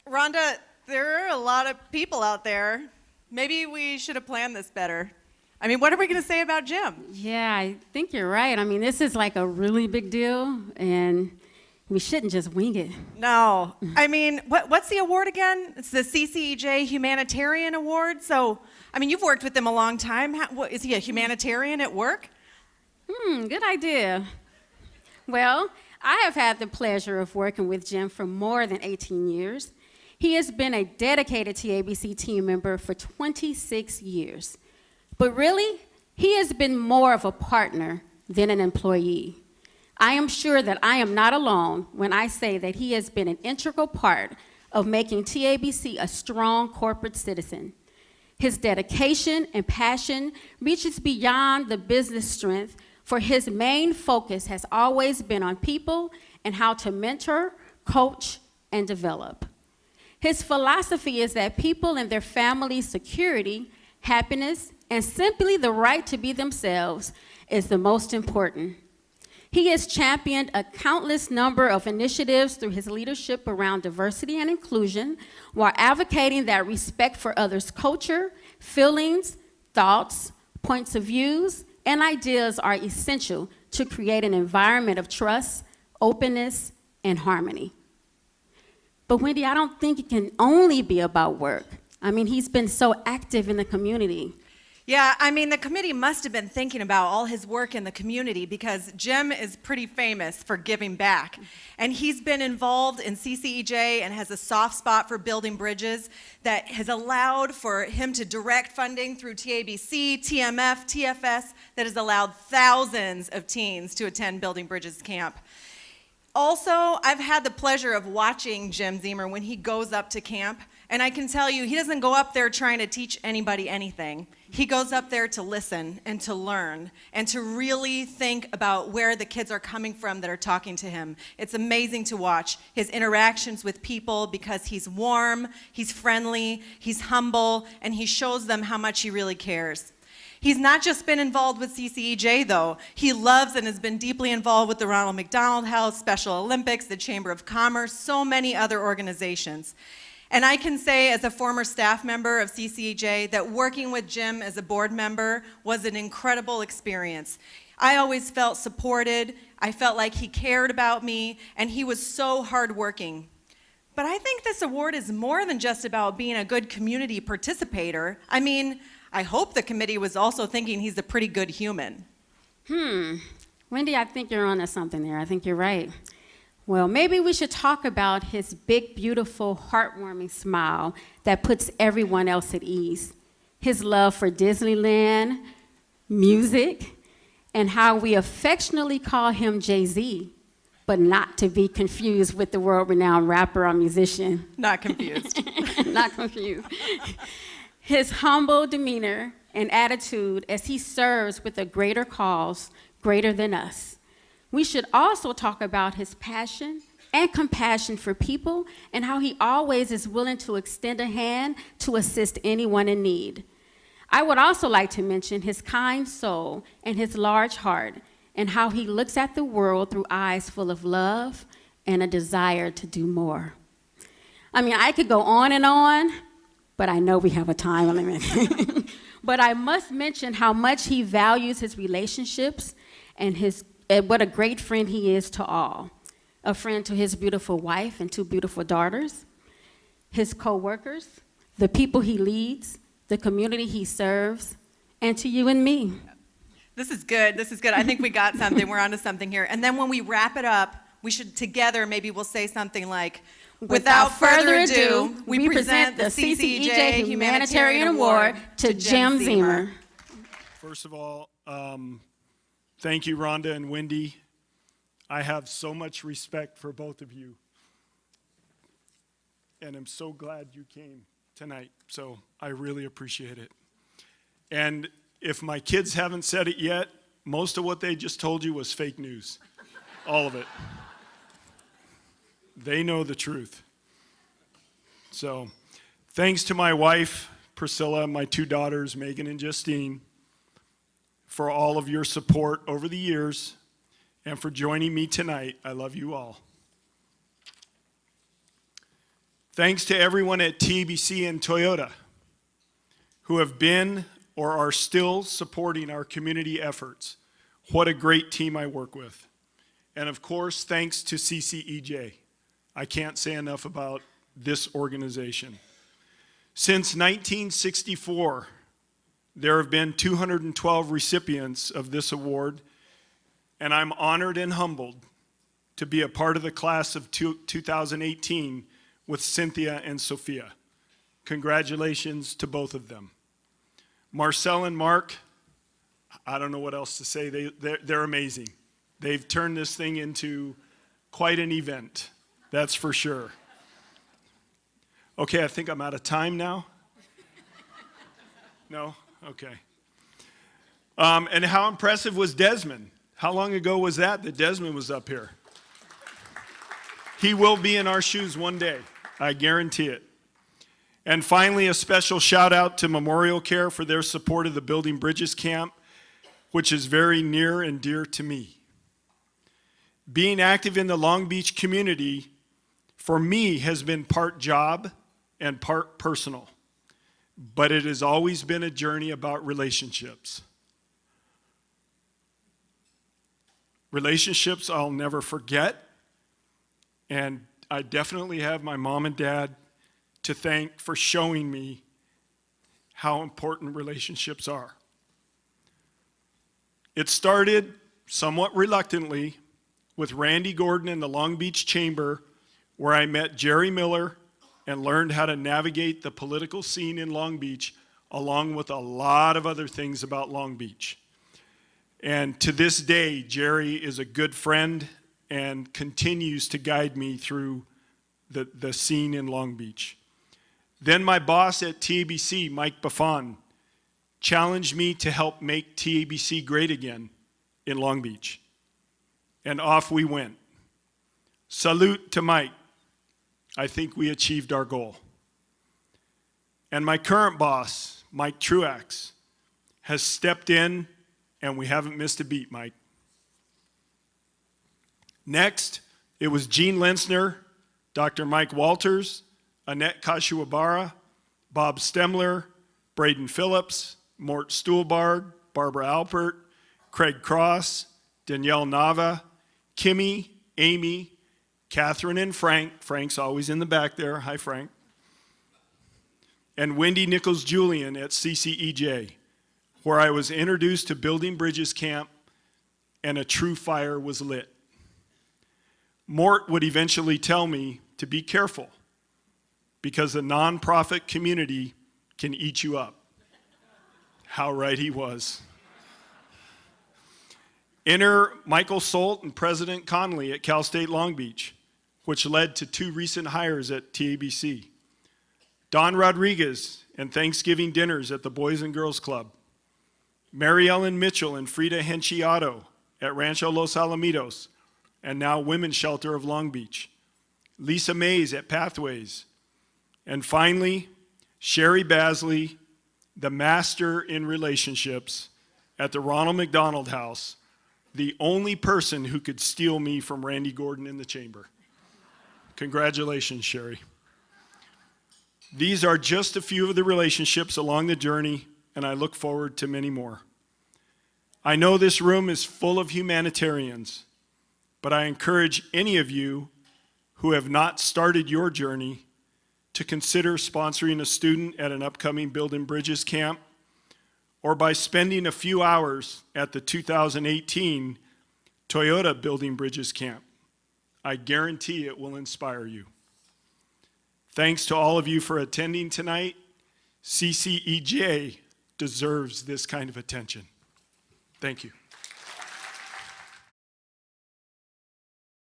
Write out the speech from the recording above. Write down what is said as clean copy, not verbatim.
Rhonda, there are a lot of people out there. Maybe we should have planned this better. I mean, what are we going to say about Jim? Yeah, I think you're right. I mean, this is like a really big deal, and we shouldn't just wing it. No. I mean, what's the award again? It's the CCEJ Humanitarian Award. So, I mean, you've worked with him a long time. Is he a humanitarian at work? Good idea. Well, I have had the pleasure of working with Jim for more than 18 years. He has been a dedicated TABC team member for 26 years. But really, he has been more of a partner than an employee. I am sure that I am not alone when I say that he has been an integral part of making TABC a strong corporate citizen. His dedication and passion reaches beyond the business strength, for his main focus has always been on people and how to mentor, coach, and develop. His philosophy is that people and their families' security, happiness, and simply the right to be themselves is the most important. He has championed a countless number of initiatives through his leadership around diversity and inclusion, while advocating that respect for others' culture, feelings, thoughts, points of views, and ideas are essential to create an environment of trust, openness, and harmony. But Wendy, I don't think it can only be about work. I mean, he's been so active in the community. Yeah, I mean, the committee must have been thinking about all his work in the community, because Jim is pretty famous for giving back. And he's been involved in CCEJ and has a soft spot for building bridges that has allowed for him to direct funding through TABC, TMF, TFS, that has allowed thousands of teens to attend Building Bridges camp. Also, I've had the pleasure of watching Jim Zehmer when he goes up to camp, and I can tell you, he doesn't go up there trying to teach anybody anything. He goes up there to listen and to learn and to really think about where the kids are coming from that are talking to him. It's amazing to watch his interactions with people, because he's warm, he's friendly, he's humble, and he shows them how much he really cares. He's not just been involved with CCEJ, though. He loves and has been deeply involved with the Ronald McDonald House, Special Olympics, the Chamber of Commerce, so many other organizations. And I can say, as a former staff member of CCEJ, that working with Jim as a board member was an incredible experience. I always felt supported, I felt like he cared about me, and he was so hardworking. But I think this award is more than just about being a good community participator. I mean, I hope the committee was also thinking he's a pretty good human. Wendy, I think you're onto something there. I think you're right. Well, maybe we should talk about his big, beautiful, heartwarming smile that puts everyone else at ease. His love for Disneyland, music, and how we affectionately call him Jay-Z, but not to be confused with the world-renowned rapper or musician. Not confused. Not confused. His humble demeanor and attitude as he serves with a greater cause, greater than us. We should also talk about his passion and compassion for people, and how he always is willing to extend a hand to assist anyone in need. I would also like to mention his kind soul and his large heart, and how he looks at the world through eyes full of love and a desire to do more. I mean, I could go on, but I know we have a time limit. But I must mention how much he values his relationships and what a great friend he is to all. A friend to his beautiful wife and two beautiful daughters, his co-workers, the people he leads, the community he serves, and to you and me. This is good. I think we got something. We're onto something here. And then when we wrap it up, we should together, maybe we'll say something like, without further ado, we present the CCEJ Humanitarian Award to Jim Zehmer. First of all, thank you, Rhonda and Wendy. I have so much respect for both of you, and I'm so glad you came tonight, so I really appreciate it. And if my kids haven't said it yet, most of what they just told you was fake news. All of it. They know the truth. So, thanks to my wife, Priscilla, my two daughters, Megan and Justine, for all of your support over the years, and for joining me tonight. I love you all. Thanks to everyone at TABC and Toyota who have been or are still supporting our community efforts. What a great team I work with. And of course, thanks to CCEJ. I can't say enough about this organization. Since 1964, there have been 212 recipients of this award, and I'm honored and humbled to be a part of the class of 2018 with Cynthia and Sofia. Congratulations to both of them. Marcel and Mark, I don't know what else to say. They're amazing. They've turned this thing into quite an event, that's for sure. Okay, I think I'm out of time now. No? Okay. And how impressive was Dezmin? How long ago was that Dezmin was up here? He will be in our shoes one day. I guarantee it. And finally, a special shout out to MemorialCare for their support of the Building Bridges Camp, which is very near and dear to me. Being active in the Long Beach community, for me, has been part job and part personal, but it has always been a journey about relationships. Relationships I'll never forget, and I definitely have my mom and dad to thank for showing me how important relationships are. It started somewhat reluctantly with Randy Gordon in the Long Beach Chamber, where I met Jerry Miller and learned how to navigate the political scene in Long Beach, along with a lot of other things about Long Beach. And to this day, Jerry is a good friend and continues to guide me through the scene in Long Beach. Then my boss at TABC, Mike Buffon, challenged me to help make TABC great again in Long Beach. And off we went. Salute to Mike. I think we achieved our goal. And my current boss, Mike Truax, has stepped in, and we haven't missed a beat, Mike. Next, it was Gene Lensner, Dr. Mike Walters, Annette Kashiwabara, Bob Stemler, Braden Phillips, Mort Stuhlbarg, Barbara Alpert, Craig Cross, Danielle Nava, Kimmy, Amy, Catherine and Frank. Frank's always in the back there. Hi, Frank. And Wendy Nichols-Julian at CCEJ, where I was introduced to Building Bridges Camp and a true fire was lit. Mort would eventually tell me to be careful because the nonprofit community can eat you up. How right he was. Enter Michael Solt and President Conley at Cal State Long Beach, which led to 2 recent hires at TABC. Don Rodriguez and Thanksgiving dinners at the Boys and Girls Club. Mary Ellen Mitchell and Frida Henchiato at Rancho Los Alamitos, and now Women's Shelter of Long Beach. Lisa Mays at Pathways. And finally, Sherry Basley, the master in relationships at the Ronald McDonald House, the only person who could steal me from Randy Gordon in the chamber. Congratulations, Sherry. These are just a few of the relationships along the journey, and I look forward to many more. I know this room is full of humanitarians, but I encourage any of you who have not started your journey to consider sponsoring a student at an upcoming Building Bridges camp, or by spending a few hours at the 2018 Toyota Building Bridges camp. I guarantee it will inspire you. Thanks to all of you for attending tonight. CCEJ deserves this kind of attention. Thank you.